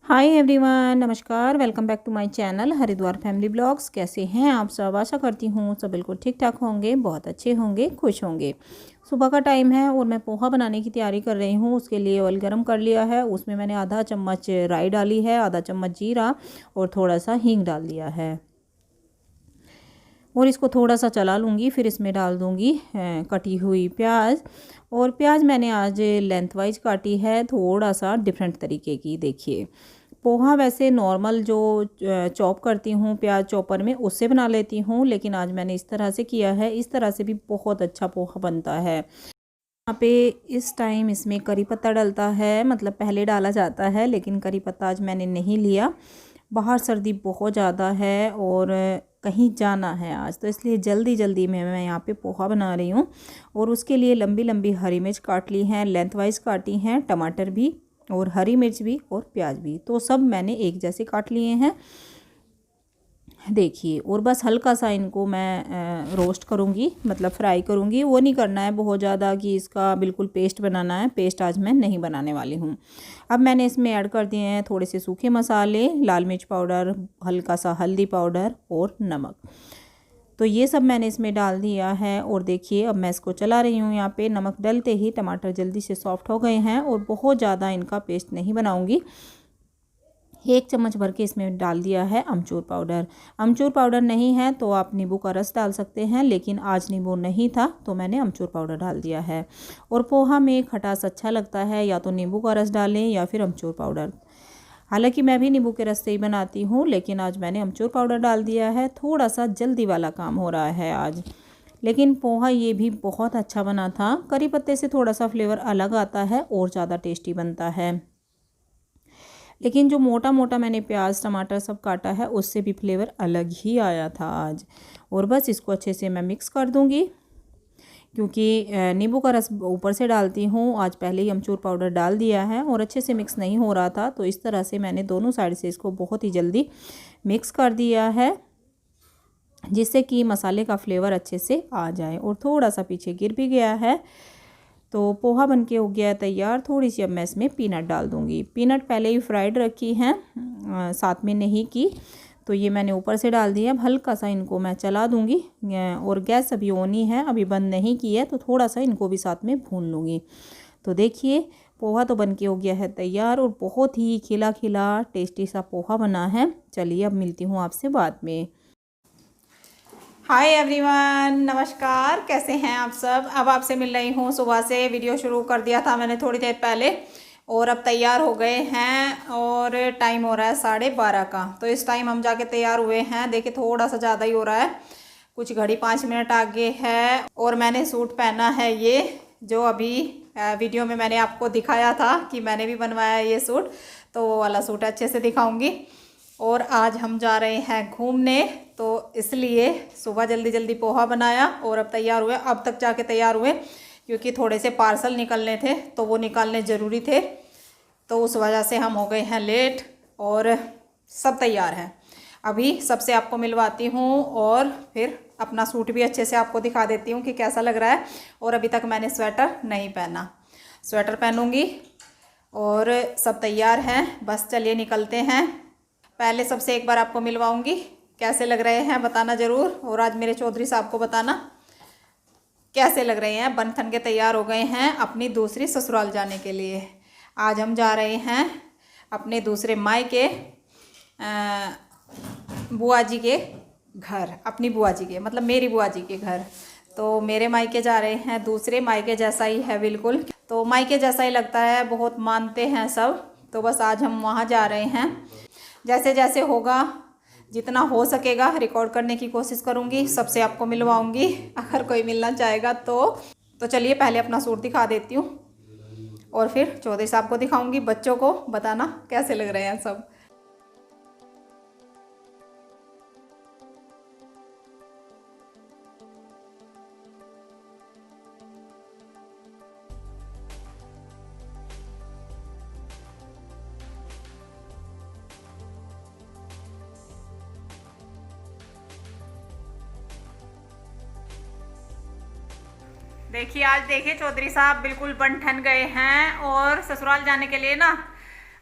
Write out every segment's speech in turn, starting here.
हाय everyone, नमस्कार। Welcome back to my channel Haridwar family blogs. कैसे हैं आप सब? आशा करती हूँ सब बिल्कुल ठीक ठाक होंगे, बहुत अच्छे होंगे, खुश होंगे। सुबह का टाइम है और मैं पोहा बनाने की तैयारी कर रही हूँ। उसके लिए ऑयल गरम कर लिया है, उसमें मैंने आधा चम्मच राई डाली है, आधा चम्मच जीरा और थोड़ा सा हींग डाल दिया है और इसको थोड़ा सा चला लूँगी। फिर इसमें डाल दूँगी कटी हुई प्याज। और प्याज मैंने आज लेंथ वाइज काटी है, थोड़ा सा डिफरेंट तरीके की। देखिए, पोहा वैसे नॉर्मल जो चॉप करती हूँ प्याज चॉपर में, उससे बना लेती हूँ, लेकिन आज मैंने इस तरह से किया है। इस तरह से भी बहुत अच्छा पोहा बनता है। यहाँ पे इस टाइम इसमें करी पत्ता डलता है, मतलब पहले डाला जाता है, लेकिन करी पत्ता आज मैंने नहीं लिया। बाहर सर्दी बहुत ज़्यादा है और कहीं जाना है आज, तो इसलिए जल्दी जल्दी में मैं यहाँ पे पोहा बना रही हूँ। और उसके लिए लंबी लंबी हरी मिर्च काट ली हैं, लेंथ वाइज काटी हैं, टमाटर भी और हरी मिर्च भी और प्याज भी, तो सब मैंने एक जैसे काट लिए हैं। देखिए, और बस हल्का सा इनको मैं रोस्ट करूँगी, मतलब फ्राई करूँगी। वो नहीं करना है बहुत ज़्यादा कि इसका बिल्कुल पेस्ट बनाना है, पेस्ट आज मैं नहीं बनाने वाली हूँ। अब मैंने इसमें ऐड कर दिए हैं थोड़े से सूखे मसाले, लाल मिर्च पाउडर, हल्का सा हल्दी पाउडर और नमक। तो ये सब मैंने इसमें डाल दिया है। और देखिए, अब मैं इसको चला रही हूँ। यहाँ पे नमक डलते ही टमाटर जल्दी से सॉफ्ट हो गए हैं और बहुत ज़्यादा इनका पेस्ट नहीं बनाऊँगी। 1 चम्मच भर के इसमें डाल दिया है अमचूर पाउडर। अमचूर पाउडर नहीं है तो आप नींबू का रस डाल सकते हैं, लेकिन आज नींबू नहीं था तो मैंने अमचूर पाउडर डाल दिया है। और पोहा में खटास अच्छा लगता है, या तो नींबू का रस डालें या फिर अमचूर पाउडर। हालांकि मैं भी नींबू के रस से ही बनाती हूँ, लेकिन आज मैंने अमचूर पाउडर डाल दिया है। थोड़ा सा जल्दी वाला काम हो रहा है आज, लेकिन पोहा ये भी बहुत अच्छा बना था। करी पत्ते से थोड़ा सा फ्लेवर अलग आता है और ज़्यादा टेस्टी बनता है, लेकिन जो मोटा मोटा मैंने प्याज टमाटर सब काटा है उससे भी फ्लेवर अलग ही आया था आज। और बस इसको अच्छे से मैं मिक्स कर दूंगी, क्योंकि नींबू का रस ऊपर से डालती हूँ। आज पहले ही अमचूर पाउडर डाल दिया है और अच्छे से मिक्स नहीं हो रहा था, तो इस तरह से मैंने दोनों साइड से इसको बहुत ही जल्दी मिक्स कर दिया है, जिससे कि मसाले का फ्लेवर अच्छे से आ जाए। और थोड़ा सा पीछे गिर भी गया है, तो पोहा बनके हो गया है तैयार। थोड़ी सी अब मैं इसमें पीनट डाल दूँगी। पीनट पहले ही फ्राइड रखी हैं, साथ में नहीं की, तो ये मैंने ऊपर से डाल दिया। अब हल्का सा इनको मैं चला दूँगी और गैस अभी ऑन ही है, अभी बंद नहीं की है, तो थोड़ा सा इनको भी साथ में भून लूँगी। तो देखिए, पोहा तो बनके हो गया है तैयार और बहुत ही खिला खिला टेस्टी सा पोहा बना है। चलिए, अब मिलती हूँ आपसे बाद में। हाय एवरीवन, नमस्कार। कैसे हैं आप सब? अब आपसे मिल रही हूँ। सुबह से वीडियो शुरू कर दिया था मैंने थोड़ी देर पहले, और अब तैयार हो गए हैं और टाइम हो रहा है 12:30 का। तो इस टाइम हम जाके तैयार हुए हैं। देखिए, थोड़ा सा ज़्यादा ही हो रहा है, कुछ घड़ी 5 मिनट आगे है। और मैंने सूट पहना है ये, जो अभी वीडियो में मैंने आपको दिखाया था कि मैंने भी बनवाया है ये सूट, तो वो वाला सूट अच्छे से दिखाऊंगी। और आज हम जा रहे हैं घूमने, तो इसलिए सुबह जल्दी जल्दी पोहा बनाया और अब तैयार हुए। अब तक जाके तैयार हुए, क्योंकि थोड़े से पार्सल निकलने थे तो वो निकालने ज़रूरी थे, तो उस वजह से हम हो गए हैं लेट। और सब तैयार हैं। अभी सबसे आपको मिलवाती हूँ और फिर अपना सूट भी अच्छे से आपको दिखा देती हूँ कि कैसा लग रहा है। और अभी तक मैंने स्वेटर नहीं पहना, स्वेटर पहनूँगी। और सब तैयार हैं, बस चलिए निकलते हैं। पहले सबसे एक बार आपको मिलवाऊंगी, कैसे लग रहे हैं बताना ज़रूर। और आज मेरे चौधरी साहब को बताना कैसे लग रहे हैं। बन ठन के तैयार हो गए हैं अपनी दूसरी ससुराल जाने के लिए। आज हम जा रहे हैं अपने दूसरे मायके, बुआ जी के घर, अपनी बुआ जी के, मतलब मेरी बुआ जी के घर। तो मेरे मायके जा रहे हैं, दूसरे मायके जैसा ही है बिल्कुल, तो मायके जैसा ही लगता है, बहुत मानते हैं सब। तो बस आज हम वहाँ जा रहे हैं। जैसे जैसे होगा, जितना हो सकेगा रिकॉर्ड करने की कोशिश करूँगी, सबसे आपको मिलवाऊँगी अगर कोई मिलना चाहेगा तो चलिए पहले अपना सूट दिखा देती हूँ और फिर चौधरी साहब को दिखाऊँगी। बच्चों को बताना कैसे लग रहे हैं सब। देखिए, आज देखिए चौधरी साहब बिल्कुल बन ठन गए हैं और ससुराल जाने के लिए ना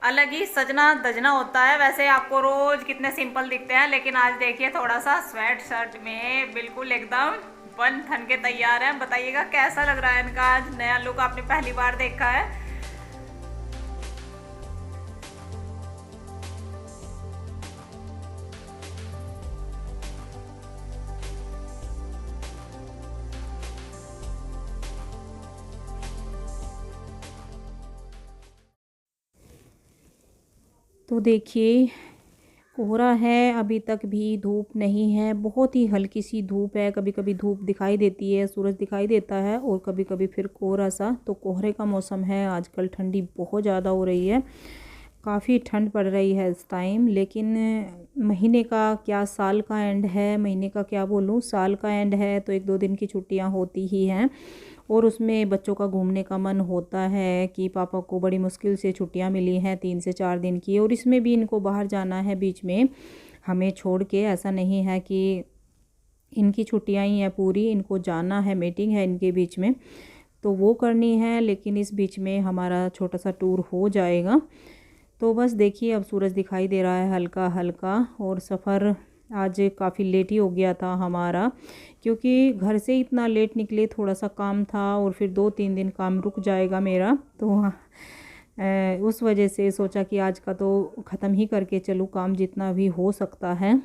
अलग ही सजना दजना होता है। वैसे आपको रोज कितने सिंपल दिखते हैं, लेकिन आज देखिए थोड़ा सा स्वेट शर्ट में बिल्कुल एकदम बन ठन के तैयार हैं। बताइएगा कैसा लग रहा है इनका आज नया लुक, आपने पहली बार देखा है। तो देखिए कोहरा है, अभी तक भी धूप नहीं है, बहुत ही हल्की सी धूप है। कभी कभी धूप दिखाई देती है, सूरज दिखाई देता है, और कभी कभी फिर कोहरा सा। तो कोहरे का मौसम है आजकल, ठंडी बहुत ज़्यादा हो रही है, काफ़ी ठंड पड़ रही है इस टाइम। लेकिन महीने का क्या, साल का एंड है, महीने का क्या बोलूँ, साल का एंड है, तो 1-2 दिन की छुट्टियां होती ही हैं। और उसमें बच्चों का घूमने का मन होता है कि पापा को बड़ी मुश्किल से छुट्टियां मिली हैं 3 से 4 दिन की, और इसमें भी इनको बाहर जाना है बीच में हमें छोड़ के। ऐसा नहीं है कि इनकी छुट्टियां ही हैं पूरी, इनको जाना है, मीटिंग है इनके बीच में, तो वो करनी है। लेकिन इस बीच में हमारा छोटा सा टूर हो जाएगा। तो बस देखिए अब सूरज दिखाई दे रहा है हल्का हल्का, और सफ़र आज काफ़ी लेट ही हो गया था हमारा, क्योंकि घर से इतना लेट निकले, थोड़ा सा काम था, और फिर 2-3 दिन काम रुक जाएगा मेरा। तो उस वजह से सोचा कि आज का तो ख़त्म ही करके चलूँ काम, जितना भी हो सकता है।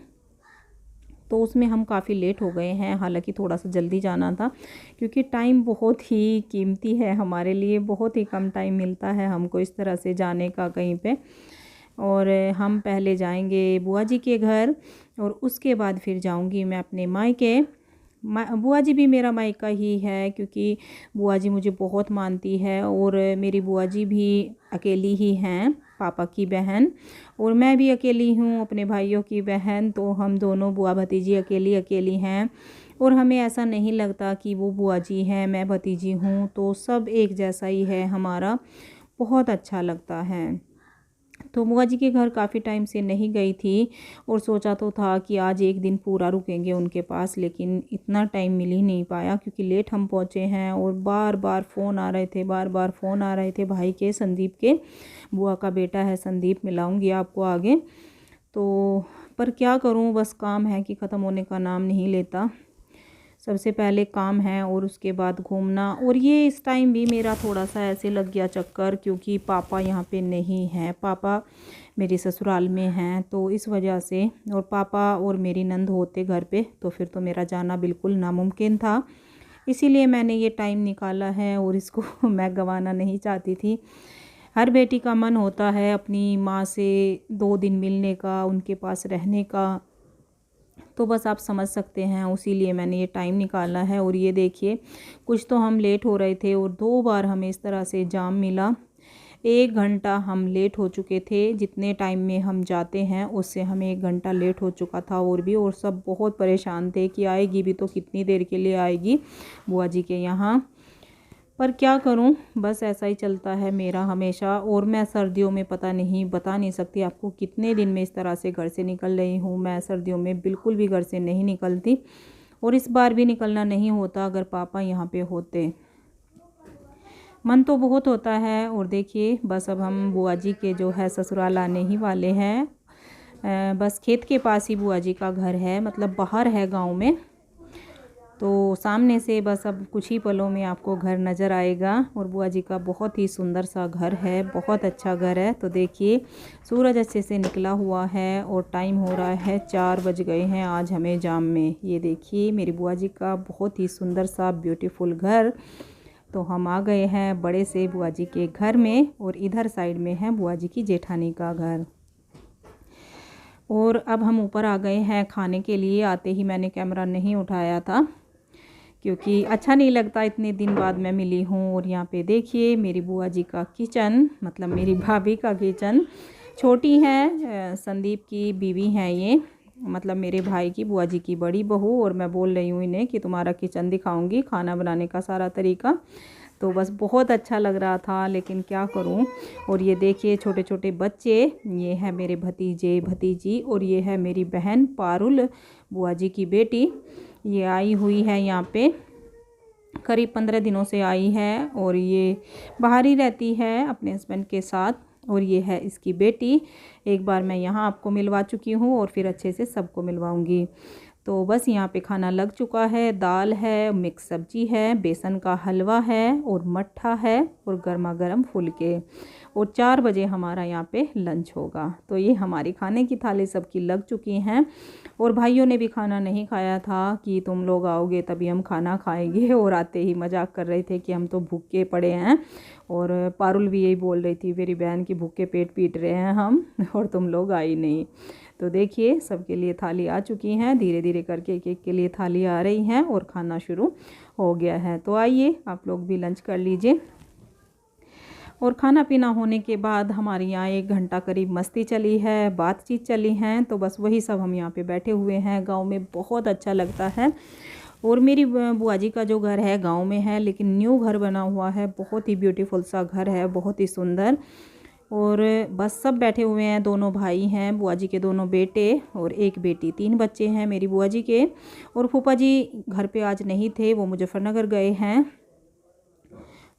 तो उसमें हम काफ़ी लेट हो गए हैं, हालांकि थोड़ा सा जल्दी जाना था, क्योंकि टाइम बहुत ही कीमती है हमारे लिए, बहुत ही कम टाइम मिलता है हमको इस तरह से जाने का कहीं पे। और हम पहले जाएंगे बुआ जी के घर, और उसके बाद फिर जाऊंगी मैं अपने मायके। बुआ जी भी मेरा मायका ही है, क्योंकि बुआ जी मुझे बहुत मानती है, और मेरी बुआ जी भी अकेली ही हैं, पापा की बहन, और मैं भी अकेली हूँ अपने भाइयों की बहन। तो हम दोनों बुआ भतीजी अकेली अकेली हैं, और हमें ऐसा नहीं लगता कि वो बुआ जी हैं मैं भतीजी हूँ, तो सब एक जैसा ही है हमारा, बहुत अच्छा लगता है। तो बुआ जी के घर काफ़ी टाइम से नहीं गई थी, और सोचा तो था कि आज एक दिन पूरा रुकेंगे उनके पास, लेकिन इतना टाइम मिल ही नहीं पाया, क्योंकि लेट हम पहुँचे हैं, और बार बार फ़ोन आ रहे थे, बार बार फ़ोन आ रहे थे भाई के, संदीप के, बुआ का बेटा है संदीप, मिलाऊंगी आपको आगे। तो पर क्या करूं, बस काम है कि ख़त्म होने का नाम नहीं लेता। सबसे पहले काम है, और उसके बाद घूमना। और ये इस टाइम भी मेरा थोड़ा सा ऐसे लग गया चक्कर, क्योंकि पापा यहाँ पे नहीं हैं, पापा मेरे ससुराल में हैं, तो इस वजह से। और पापा और मेरी नंद होते घर पे, तो फिर तो मेरा जाना बिल्कुल नामुमकिन था। इसीलिए मैंने ये टाइम निकाला है, और इसको मैं गंवाना नहीं चाहती थी। हर बेटी का मन होता है अपनी माँ से 2 दिन मिलने का, उनके पास रहने का। तो बस आप समझ सकते हैं, उसी लिए मैंने ये टाइम निकाला है। और ये देखिए कुछ तो हम लेट हो रहे थे, और 2 बार हमें इस तरह से जाम मिला। 1 घंटा हम लेट हो चुके थे, जितने टाइम में हम जाते हैं उससे हमें 1 घंटा लेट हो चुका था। और भी, और सब बहुत परेशान थे कि आएगी भी तो कितनी देर के लिए आएगी बुआ जी के यहाँ। पर क्या करूं, बस ऐसा ही चलता है मेरा हमेशा। और मैं सर्दियों में पता नहीं, बता नहीं सकती आपको कितने दिन में इस तरह से घर से निकल रही हूं। मैं सर्दियों में बिल्कुल भी घर से नहीं निकलती, और इस बार भी निकलना नहीं होता अगर पापा यहाँ पे होते। मन तो बहुत होता है। और देखिए बस अब हम बुआ जी के जो है ससुराल आने ही वाले हैं। बस खेत के पास ही बुआ जी का घर है, मतलब बाहर है गाँव में। तो सामने से बस अब कुछ ही पलों में आपको घर नज़र आएगा। और बुआ जी का बहुत ही सुंदर सा घर है, बहुत अच्छा घर है। तो देखिए सूरज अच्छे से निकला हुआ है, और टाइम हो रहा है 4 बज गए हैं आज हमें जाम में। ये देखिए मेरी बुआ जी का बहुत ही सुंदर सा ब्यूटीफुल घर। तो हम आ गए हैं बड़े से बुआ जी के घर में, और इधर साइड में है बुआ जी की जेठानी का घर। और अब हम ऊपर आ गए हैं खाने के लिए। आते ही मैंने कैमरा नहीं उठाया था, क्योंकि अच्छा नहीं लगता, इतने दिन बाद मैं मिली हूँ। और यहाँ पे देखिए मेरी बुआ जी का किचन, मतलब मेरी भाभी का किचन। छोटी हैं, संदीप की बीवी हैं ये, मतलब मेरे भाई की बुआ जी की बड़ी बहू। और मैं बोल रही हूँ इन्हें कि तुम्हारा किचन दिखाऊंगी, खाना बनाने का सारा तरीका। तो बस बहुत अच्छा लग रहा था, लेकिन क्या करूँ। और ये देखिए छोटे छोटे बच्चे, ये है मेरे भतीजे भतीजी, और ये है मेरी बहन पारुल, बुआ जी की बेटी। ये आई हुई है यहाँ पे, करीब 15 दिनों से आई है, और ये बाहर ही रहती है अपने हस्बैंड के साथ। और ये है इसकी बेटी। एक बार मैं यहाँ आपको मिलवा चुकी हूँ और फिर अच्छे से सबको मिलवाऊँगी। तो बस यहाँ पे खाना लग चुका है, दाल है, मिक्स सब्जी है, बेसन का हलवा है और मट्ठा है और गर्मा गर्म फुलके। और 4 बजे हमारा यहाँ पे लंच होगा। तो ये हमारी खाने की थाली सबकी लग चुकी हैं। और भाइयों ने भी खाना नहीं खाया था कि तुम लोग आओगे तभी हम खाना खाएंगे, और आते ही मजाक कर रहे थे कि हम तो भूखे पड़े हैं। और पारुल भी यही बोल रही थी मेरी बहन की, भूखे पेट पीट रहे हैं हम और तुम लोग आई नहीं। तो देखिए सबके लिए थाली आ चुकी हैं, धीरे धीरे करके एक एक के लिए थाली आ रही हैं और खाना शुरू हो गया है। तो आइए आप लोग भी लंच कर लीजिए। और खाना पीना होने के बाद हमारे यहाँ 1 घंटा करीब मस्ती चली है, बातचीत चली हैं। तो बस वही सब हम यहाँ पे बैठे हुए हैं। गांव में बहुत अच्छा लगता है। और मेरी बुआ जी का जो घर है गांव में है, लेकिन न्यू घर बना हुआ है, बहुत ही ब्यूटीफुल सा घर है, बहुत ही सुंदर। और बस सब बैठे हुए हैं, दोनों भाई हैं, बुआ जी के दोनों बेटे और एक बेटी, 3 बच्चे हैं मेरी बुआ जी के। और फूफा जी घर पे आज नहीं थे, वो मुजफ्फरनगर गए हैं।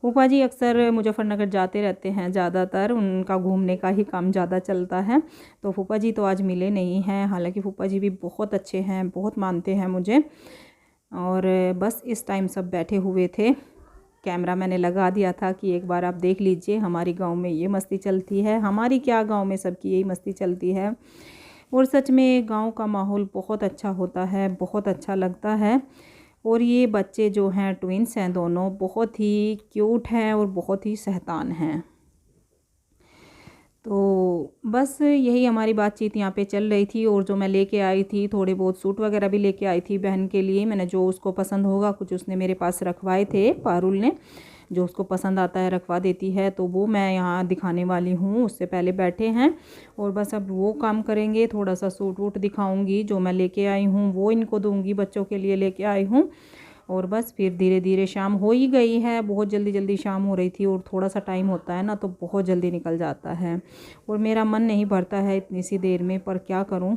फूफा जी अक्सर मुजफ्फरनगर जाते रहते हैं, ज़्यादातर उनका घूमने का ही काम ज़्यादा चलता है। तो फूफा जी तो आज मिले नहीं हैं। हालांकि फूफा जी भी बहुत अच्छे हैं, बहुत मानते हैं मुझे। और बस इस टाइम सब बैठे हुए थे। कैमरा मैंने लगा दिया था कि एक बार आप देख लीजिए, हमारी गांव में ये मस्ती चलती है। हमारी क्या, गांव में सबकी यही मस्ती चलती है। और सच में गांव का माहौल बहुत अच्छा होता है, बहुत अच्छा लगता है। और ये बच्चे जो हैं ट्विंस हैं दोनों, बहुत ही क्यूट हैं और बहुत ही शैतान हैं। तो बस यही हमारी बातचीत यहाँ पे चल रही थी। और जो मैं लेके आई थी, थोड़े बहुत सूट वगैरह भी लेके आई थी बहन के लिए। मैंने जो उसको पसंद होगा, कुछ उसने मेरे पास रखवाए थे, पारुल ने, जो उसको पसंद आता है रखवा देती है। तो वो मैं यहाँ दिखाने वाली हूँ, उससे पहले बैठे हैं। और बस अब वो काम करेंगे, थोड़ा सा सूट वूट दिखाऊँगी जो मैं लेके आई हूँ, वो इनको दूँगी, बच्चों के लिए लेके आई हूँ। और बस फिर धीरे धीरे शाम हो ही गई है। बहुत जल्दी जल्दी शाम हो रही थी। और थोड़ा सा टाइम होता है ना तो बहुत जल्दी निकल जाता है। और मेरा मन नहीं भरता है इतनी सी देर में, पर क्या करूं,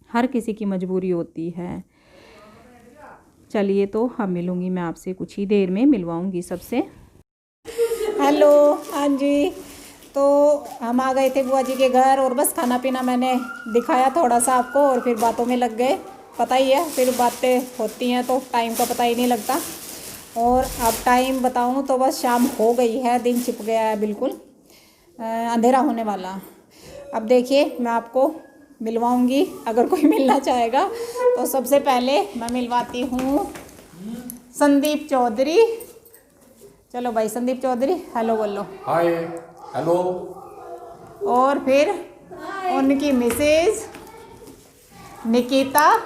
हर किसी की मजबूरी होती है। चलिए तो अब मिलूँगी मैं आपसे, कुछ ही देर में मिलवाऊँगी सबसे। हेलो, हाँ जी। तो हम आ गए थे बुआ जी के घर और बस खाना पीना मैंने दिखाया थोड़ा सा आपको और फिर बातों में लग गए। पता ही है, फिर बातें होती हैं तो टाइम का पता ही नहीं लगता। और अब टाइम बताऊं तो बस शाम हो गई है, दिन छिप गया है, बिल्कुल अंधेरा होने वाला। अब देखिए मैं आपको मिलवाऊंगी, अगर कोई मिलना चाहेगा तो सबसे पहले मैं मिलवाती हूँ संदीप चौधरी। चलो भाई संदीप चौधरी, हेलो बोलो। हाय, हेलो। और फिर उनकी मिसेज निकिता।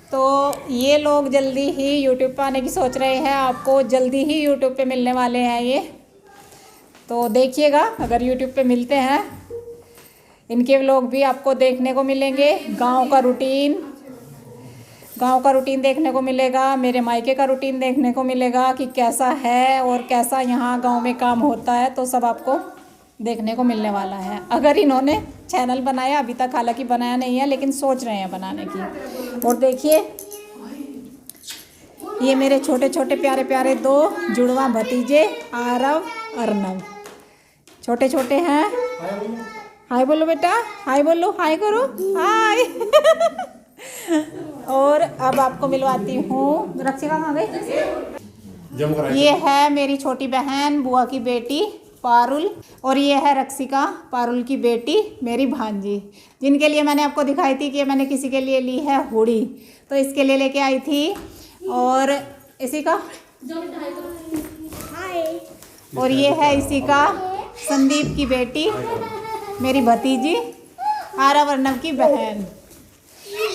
तो ये लोग जल्दी ही यूट्यूब पे आने की सोच रहे हैं, आपको जल्दी ही यूट्यूब पे मिलने वाले हैं ये। तो देखिएगा, अगर यूट्यूब पे मिलते हैं इनके व्लॉग भी आपको देखने को मिलेंगे। गांव का रूटीन देखने को मिलेगा, मेरे मायके का रूटीन देखने को मिलेगा कि कैसा है और कैसा यहाँ गांव में काम होता है। तो सब आपको देखने को मिलने वाला है। अगर इन्होंने चैनल बनाया, अभी तक हालांकि बनाया नहीं है, लेकिन सोच रहे हैं बनाने की। और देखिए ये मेरे छोटे छोटे प्यारे प्यारे 2 जुड़वा भतीजे आरव अर्नव, छोटे छोटे हैं। हाय बोलो बेटा, हाय बोलो, हाय करो, हाय। और अब आपको मिलवाती हूँ, रक्षिका कहाँ गई? ये है मेरी छोटी बहन, बुआ की बेटी पारुल। और ये है रक्षिका, पारुल की बेटी, मेरी भांजी, जिनके लिए मैंने आपको दिखाई थी कि मैंने किसी के लिए ली है हुडी, तो इसके लिए लेके आई थी। और इसी का और ये है इसी का संदीप की बेटी, मेरी भतीजी, आरव अर्नव की बहन।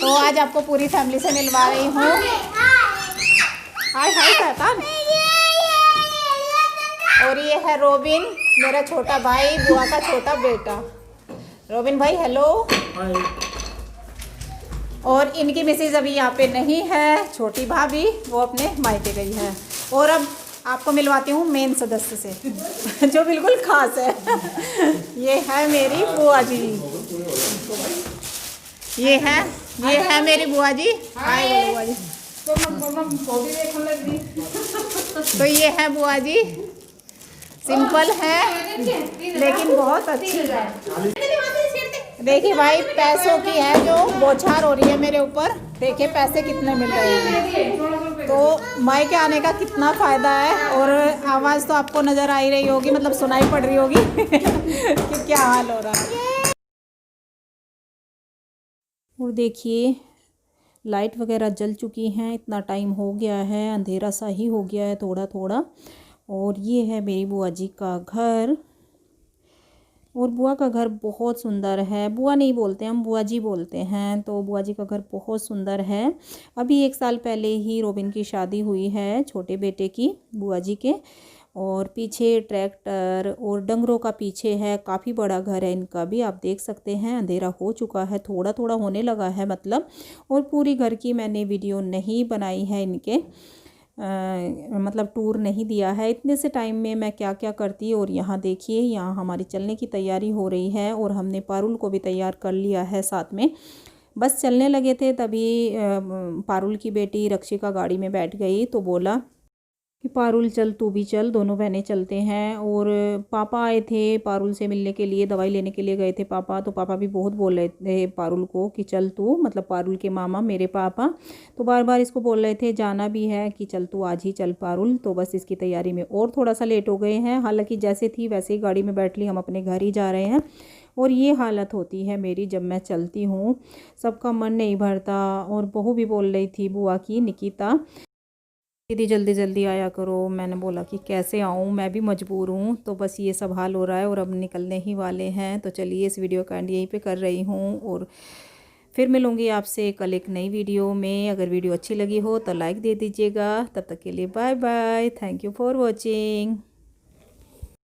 तो आज आपको पूरी फैमिली से मिलवा रही हूँ। हाय हाय शैतान। और ये है रोबिन, मेरा छोटा भाई, बुआ का छोटा बेटा। रोबिन भाई हेलो। और इनकी मिसेज अभी यहाँ पे नहीं है, छोटी भाभी, वो अपने मायके गई है। और अब आपको मिलवाती हूँ मेन सदस्य से जो बिल्कुल खास है। ये है मेरी बुआ जी, ये है मेरी बुआ जी। हाय बुआ जी। तो ये है बुआ जी। सिंपल है लेकिन बहुत अच्छी है। देखिए भाई, पैसों की है जो बौछार हो रही है मेरे ऊपर। देखिए पैसे कितने मिल रहे हैं, तो मायके आने का कितना फ़ायदा है। और आवाज़ तो आपको नज़र आ ही रही होगी, मतलब सुनाई पड़ रही होगी कि क्या हाल हो रहा है। और देखिए लाइट वगैरह जल चुकी हैं, इतना टाइम हो गया है, अंधेरा सा ही हो गया है थोड़ा थोड़ा। और ये है मेरी बुआ जी का घर। और बुआ का घर बहुत सुंदर है। बुआ नहीं बोलते हम, बुआ जी बोलते हैं। तो बुआ जी का घर बहुत सुंदर है। अभी 1 साल पहले ही रोबिन की शादी हुई है, छोटे बेटे की, बुआ जी के। और पीछे ट्रैक्टर और डंगरों का पीछे है, काफ़ी बड़ा घर है इनका भी, आप देख सकते हैं। अंधेरा हो चुका है, थोड़ा थोड़ा होने लगा है मतलब। और पूरी घर की मैंने वीडियो नहीं बनाई है इनके, मतलब टूर नहीं दिया है। इतने से टाइम में मैं क्या क्या करती। और यहाँ देखिए, यहाँ हमारी चलने की तैयारी हो रही है और हमने पारुल को भी तैयार कर लिया है साथ में। बस चलने लगे थे तभी पारुल की बेटी रक्षिका गाड़ी में बैठ गई, तो बोला कि पारुल चल, तू भी चल, दोनों बहनें चलते हैं। और पापा आए थे पारुल से मिलने के लिए, दवाई लेने के लिए गए थे पापा। तो पापा भी बहुत बोल रहे थे पारुल को कि चल तू, मतलब पारुल के मामा मेरे पापा, तो बार बार इसको बोल रहे थे जाना भी है कि चल तू आज ही चल पारुल। तो बस इसकी तैयारी में और थोड़ा सा लेट हो गए हैं। हालांकि जैसे थी वैसे ही गाड़ी में बैठ ली, हम अपने घर ही जा रहे हैं। और ये हालत होती है मेरी जब मैं चलती हूँ, सबका मन नहीं भरता। और बहू भी बोल रही थी बुआ की, निकिता, दीदी जल्दी जल्दी आया करो। मैंने बोला कि कैसे आऊँ, मैं भी मजबूर हूँ। तो बस ये सब हाल हो रहा है और अब निकलने ही वाले हैं। तो चलिए इस वीडियो का एंड यहीं पे कर रही हूँ और फिर मिलूँगी आपसे कल एक नई वीडियो में। अगर वीडियो अच्छी लगी हो तो लाइक दे दीजिएगा। तब तक के लिए bye bye, thank you for watching.